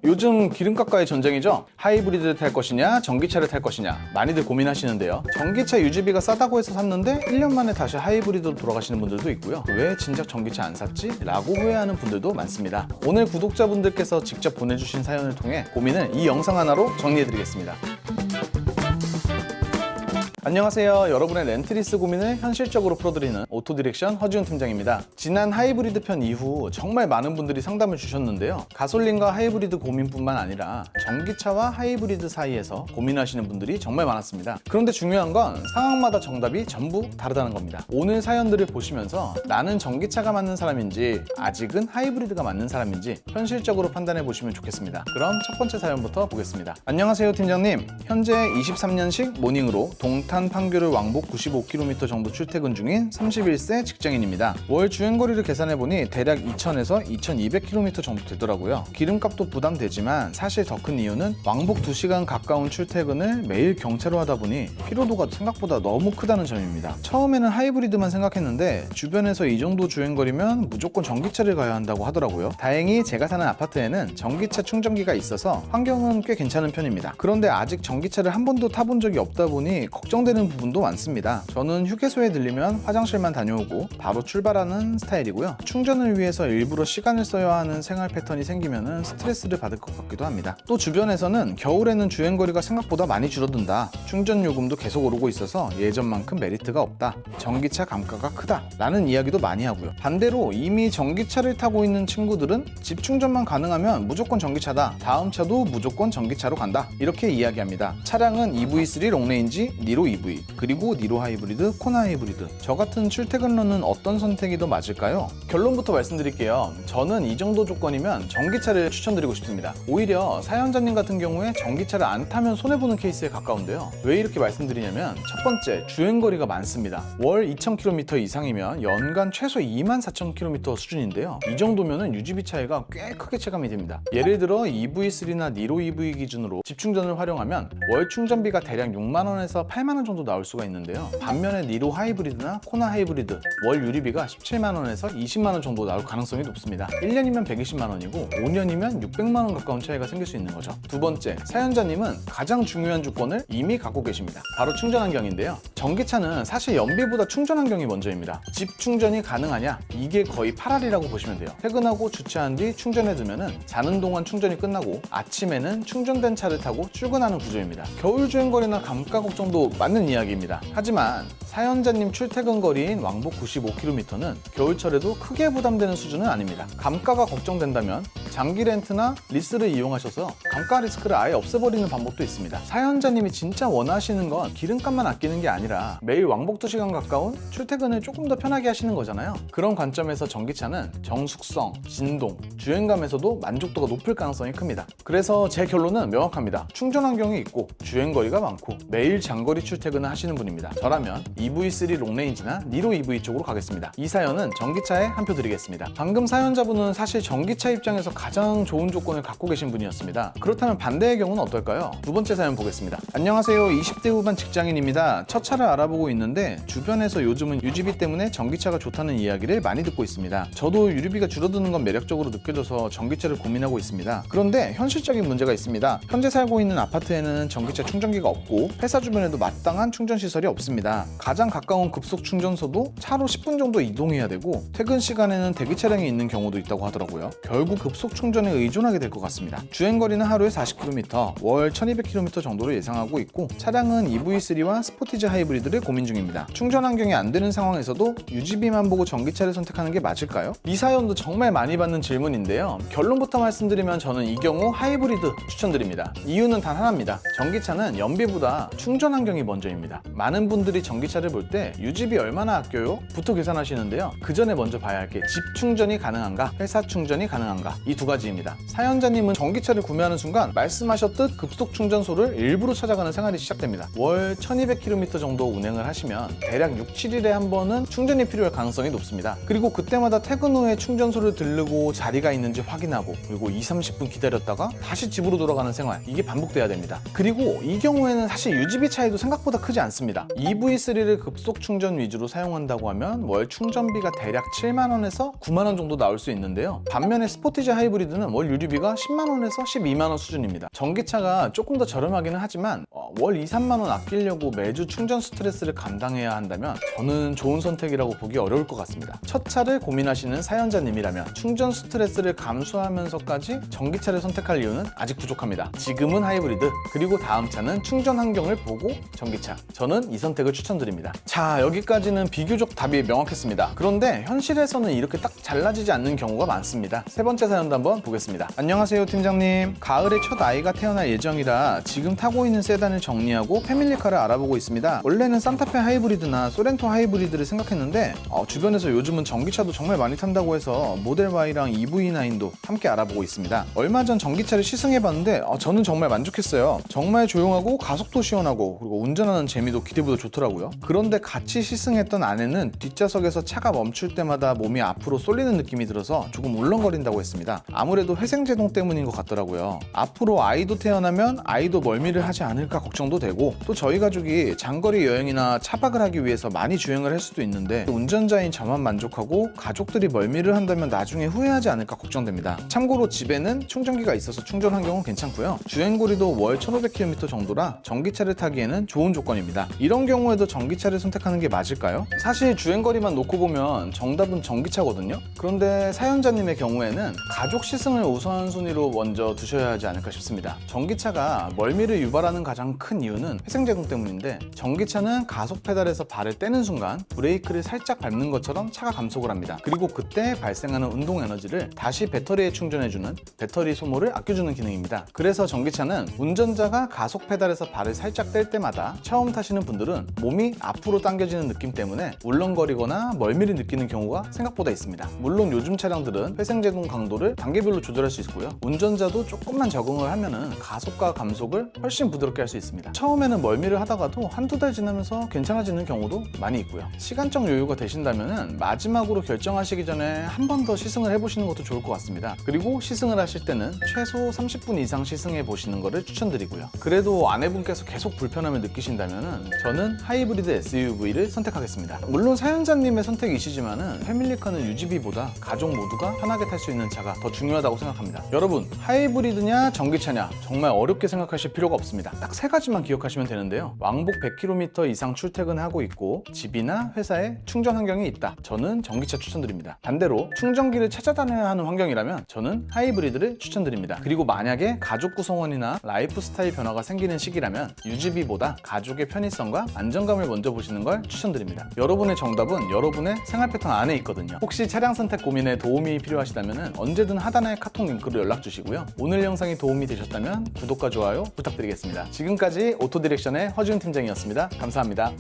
요즘 기름값과의 전쟁이죠. 하이브리드를 탈 것이냐 전기차를 탈 것이냐 많이들 고민하시는데요. 전기차 유지비가 싸다고 해서 샀는데 1년 만에 다시 하이브리드로 돌아가시는 분들도 있고요. 왜 진작 전기차 안 샀지? 라고 후회하는 분들도 많습니다. 오늘 구독자분들께서 직접 보내주신 사연을 통해 고민을 이 영상 하나로 정리해드리겠습니다. 안녕하세요. 여러분의 렌트리스 고민을 현실적으로 풀어드리는 오토디렉션 허지훈 팀장입니다. 지난 하이브리드 편 이후 정말 많은 분들이 상담을 주셨는데요. 가솔린과 하이브리드 고민뿐만 아니라 전기차와 하이브리드 사이에서 고민하시는 분들이 정말 많았습니다. 그런데 중요한 건 상황마다 정답이 전부 다르다는 겁니다. 오늘 사연들을 보시면서 나는 전기차가 맞는 사람인지 아직은 하이브리드가 맞는 사람인지 현실적으로 판단해 보시면 좋겠습니다. 그럼 첫 번째 사연부터 보겠습니다. 안녕하세요 팀장님. 현재 23년식 모닝으로 동탄 판교를 왕복 95km 정도 출퇴근 중인 31세 직장인입니다. 월 주행거리를 계산해보니 대략 2000에서 2200km 정도 되더라고요. 기름값도 부담되지만 사실 더 큰 이유는 왕복 2시간 가까운 출퇴근을 매일 경차로 하다 보니 피로도가 생각보다 너무 크다는 점입니다. 처음에는 하이브리드만 생각했는데 주변에서 이 정도 주행거리면 무조건 전기차를 가야 한다고 하더라고요. 다행히 제가 사는 아파트에는 전기차 충전기가 있어서 환경은 꽤 괜찮은 편입니다. 그런데 아직 전기차를 한 번도 타본 적이 없다 보니 걱정되는 부분도 많습니다. 저는 휴게소에 들리면 화장실만 다녀오고 바로 출발하는 스타일이고요. 충전을 위해서 일부러 시간을 써야 하는 생활 패턴이 생기면 스트레스를 받을 것 같기도 합니다. 또 주변에서는 겨울에는 주행거리가 생각보다 많이 줄어든다. 충전 요금도 계속 오르고 있어서 예전만큼 메리트가 없다. 전기차 감가가 크다. 라는 이야기도 많이 하고요. 반대로 이미 전기차를 타고 있는 친구들은 집 충전만 가능하면 무조건 전기차다. 다음 차도 무조건 전기차로 간다. 이렇게 이야기합니다. 차량은 EV3 롱레인지, 니로 EV, 그리고 니로 하이브리드, 코나 하이브리드. 저 같은 출퇴근로는 어떤 선택이 더 맞을까요? 결론부터 말씀드릴게요. 저는 이 정도 조건이면 전기차를 추천드리고 싶습니다. 오히려 사연자님 같은 경우에 전기차를 안 타면 손해보는 케이스에 가까운데요. 왜 이렇게 말씀드리냐면 첫 번째, 주행거리가 많습니다. 월 2000km 이상이면 연간 최소 24,000km 수준인데요. 이 정도면 유지비 차이가 꽤 크게 체감이 됩니다. 예를 들어 EV3나 니로 EV 기준으로 집충전을 활용하면 월 충전비가 대략 6만원에서 8만원 정도 나올 수가 있는데요. 반면에 니로 하이브리드나 코나 하이브리드 월 유리비가 17만원에서 20만원 정도 나올 가능성이 높습니다. 1년이면 120만원이고 5년이면 600만원 가까운 차이가 생길 수 있는 거죠. 두 번째, 사연자님은 가장 중요한 조건을 이미 갖고 계십니다. 바로 충전 환경인데요. 전기차는 사실 연비보다 충전 환경이 먼저입니다. 집 충전이 가능하냐? 이게 거의 8할이라고 보시면 돼요. 퇴근하고 주차한 뒤 충전해두면 자는 동안 충전이 끝나고 아침에는 충전된 차를 타고 출근하는 구조입니다. 겨울 주행거리나 감가 걱정도 맞는 이야기입니다. 하지만 사연자님 출퇴근 거리인 왕복 95km는 겨울철에도 크게 부담되는 수준은 아닙니다. 감가가 걱정된다면 장기 렌트나 리스를 이용하셔서 감가 리스크를 아예 없애버리는 방법도 있습니다. 사연자님이 진짜 원하시는 건 기름값만 아끼는 게 아니라 매일 왕복 2시간 가까운 출퇴근을 조금 더 편하게 하시는 거잖아요. 그런 관점에서 전기차는 정숙성, 진동, 주행감에서도 만족도가 높을 가능성이 큽니다. 그래서 제 결론은 명확합니다. 충전 환경이 있고 주행거리가 많고 매일 장거리 출퇴근을 하시는 분입니다. 저라면 EV3 롱레인지나 니로 EV 쪽으로 가겠습니다. 이 사연은 전기차에 한 표 드리겠습니다. 방금 사연자분은 사실 전기차 입장에서 가장 좋은 조건을 갖고 계신 분이었습니다. 그렇다면 반대의 경우는 어떨까요? 두 번째 사연 보겠습니다. 안녕하세요. 20대 후반 직장인입니다. 첫 차를 알아보고 있는데 주변에서 요즘은 유지비 때문에 전기차가 좋다는 이야기를 많이 듣고 있습니다. 저도 유류비가 줄어드는 건 매력적으로 느껴져서 전기차를 고민하고 있습니다. 그런데 현실적인 문제가 있습니다. 현재 살고 있는 아파트에는 전기차 충전기가 없고 회사 주변에도 마땅한 충전 시설이 없습니다. 가장 가까운 급속 충전소도 차로 10분 정도 이동해야 되고 퇴근 시간에는 대기 차량이 있는 경우도 있다고 하더라고요. 결국 급속 충전에 의존하게 될 것 같습니다. 주행거리는 하루에 40km, 월 1200km 정도로 예상하고 있고 차량은 EV3와 스포티지 하이브리드를 고민 중입니다. 충전 환경이 안 되는 상황에서도 유지비만 보고 전기차를 선택하는 게 맞을까요? 이 사연도 정말 많이 받는 질문인데요. 결론부터 말씀드리면 저는 이 경우 하이브리드 추천드립니다. 이유는 단 하나입니다. 전기차는 연비보다 충전 환경이 먼저입니다. 많은 분들이 전기차를 볼 때 유지비 얼마나 아껴요? 부터 계산하시는데요. 그 전에 먼저 봐야 할 게 집 충전이 가능한가, 회사 충전이 가능한가 이 두 가지입니다. 사연자님은 전기차를 구매하는 순간 말씀하셨듯 급속 충전소를 일부러 찾아가는 생활이 시작됩니다. 월 1200km 정도 운행을 하시면 대략 6, 7일에 한 번은 충전이 필요할 가능성이 높습니다. 그리고 그때마다 퇴근 후에 충전소를 들르고 자리가 있는지 확인하고 그리고 2, 30분 기다렸다가 다시 집으로 돌아가는 생활, 이게 반복돼야 됩니다. 그리고 이 경우에는 사실 유지비 차이도 생각보다 생각보다 크지 않습니다. EV3를 급속 충전 위주로 사용한다고 하면 월 충전비가 대략 7만원에서 9만원 정도 나올 수 있는데요. 반면에 스포티지 하이브리드는 월 유류비가 10만원에서 12만원 수준입니다. 전기차가 조금 더 저렴하기는 하지만 월 2, 3만원 아끼려고 매주 충전 스트레스를 감당해야 한다면 저는 좋은 선택이라고 보기 어려울 것 같습니다. 첫 차를 고민하시는 사연자님이라면 충전 스트레스를 감수하면서까지 전기차를 선택할 이유는 아직 부족합니다. 지금은 하이브리드, 그리고 다음 차는 충전 환경을 보고 전기차. 저는 이 선택을 추천드립니다. 자, 여기까지는 비교적 답이 명확했습니다. 그런데 현실에서는 이렇게 딱 잘라지지 않는 경우가 많습니다. 세 번째 사연도 한번 보겠습니다. 안녕하세요, 팀장님. 가을에 첫 아이가 태어날 예정이라 지금 타고 있는 세단을 정리하고 패밀리카를 알아보고 있습니다. 원래는 산타페 하이브리드나 소렌토 하이브리드를 생각했는데 주변에서 요즘은 전기차도 정말 많이 탄다고 해서 모델 Y랑 EV9도 함께 알아보고 있습니다. 얼마 전 전기차를 시승해봤는데 저는 정말 만족했어요. 정말 조용하고 가속도 시원하고 그리고 운전하는 재미도 기대보다 좋더라고요. 그런데 같이 시승했던 아내는 뒷좌석에서 차가 멈출 때마다 몸이 앞으로 쏠리는 느낌이 들어서 조금 울렁거린다고 했습니다. 아무래도 회생제동 때문인 것 같더라고요. 앞으로 아이도 태어나면 아이도 멀미를 하지 않을까 걱정도 되고, 또 저희 가족이 장거리 여행이나 차박을 하기 위해서 많이 주행을 할 수도 있는데 운전자인 저만 만족하고 가족들이 멀미를 한다면 나중에 후회하지 않을까 걱정됩니다. 참고로 집에는 충전기가 있어서 충전 환경은 괜찮고요. 주행거리도 월 1500km 정도라 전기차를 타기에는 좋은 조건입니다. 이런 경우에도 전기차를 선택하는 게 맞을까요? 사실 주행거리만 놓고 보면 정답은 전기차거든요. 그런데 사연자님의 경우에는 가족 시승을 우선순위로 먼저 두셔야 하지 않을까 싶습니다. 전기차가 멀미를 유발하는 가장 큰 이유는 회생제동 때문인데, 전기차는 가속 페달에서 발을 떼는 순간 브레이크를 살짝 밟는 것처럼 차가 감속을 합니다. 그리고 그때 발생하는 운동 에너지를 다시 배터리에 충전해주는 배터리 소모를 아껴주는 기능입니다. 그래서 전기차는 운전자가 가속 페달에서 발을 살짝 뗄 때마다 처음 타시는 분들은 몸이 앞으로 당겨지는 느낌 때문에 울렁거리거나 멀미를 느끼는 경우가 생각보다 있습니다. 물론 요즘 차량들은 회생제동 강도를 단계별로 조절할 수 있고요. 운전자도 조금만 적응을 하면은 가속과 감속을 훨씬 부드럽게 할 수 있습니다. 처음에는 멀미를 하다가도 한두 달 지나면서 괜찮아지는 경우도 많이 있고요. 시간적 여유가 되신다면은 마지막으로 결정하시기 전에 한 번 더 시승을 해보시는 것도 좋을 것 같습니다. 그리고 시승을 하실 때는 최소 30분 이상 시승해 보시는 것을 추천드리고요. 그래도 아내분께서 계속 불편함을 느끼신다면은 저는 하이브리드 SUV를 선택하겠습니다. 물론 사연자님의 선택이시지만은 패밀리카는 유지비보다 가족 모두가 편하게 탈 수 있는 차가 더 중요하다고 생각합니다. 여러분, 하이브리드냐 전기차냐 정말 어렵게 생각하실 필요가 없습니다. 딱 세 가지만 기억하시면 되는데요. 왕복 100km 이상 출퇴근하고 있고 집이나 회사에 충전 환경이 있다. 저는 전기차 추천드립니다. 반대로 충전기를 찾아다녀야 하는 환경이라면 저는 하이브리드를 추천드립니다. 그리고 만약에 가족 구성원이나 라이프 스타일 변화가 생기는 시기라면 유지비보다 가족의 편의성과 안정감을 먼저 보시는 걸 추천드립니다. 여러분의 정답은 여러분의 생활 패턴 안에 있거든요. 혹시 차량 선택 고민에 도움이 필요하시다면 언제든 하단의 카톡 링크로 연락 주시고요. 오늘 영상이 도움이 되셨다면 구독과 좋아요 부탁드리겠습니다. 지금까지 오토디렉션의 허지훈 팀장이었습니다. 감사합니다.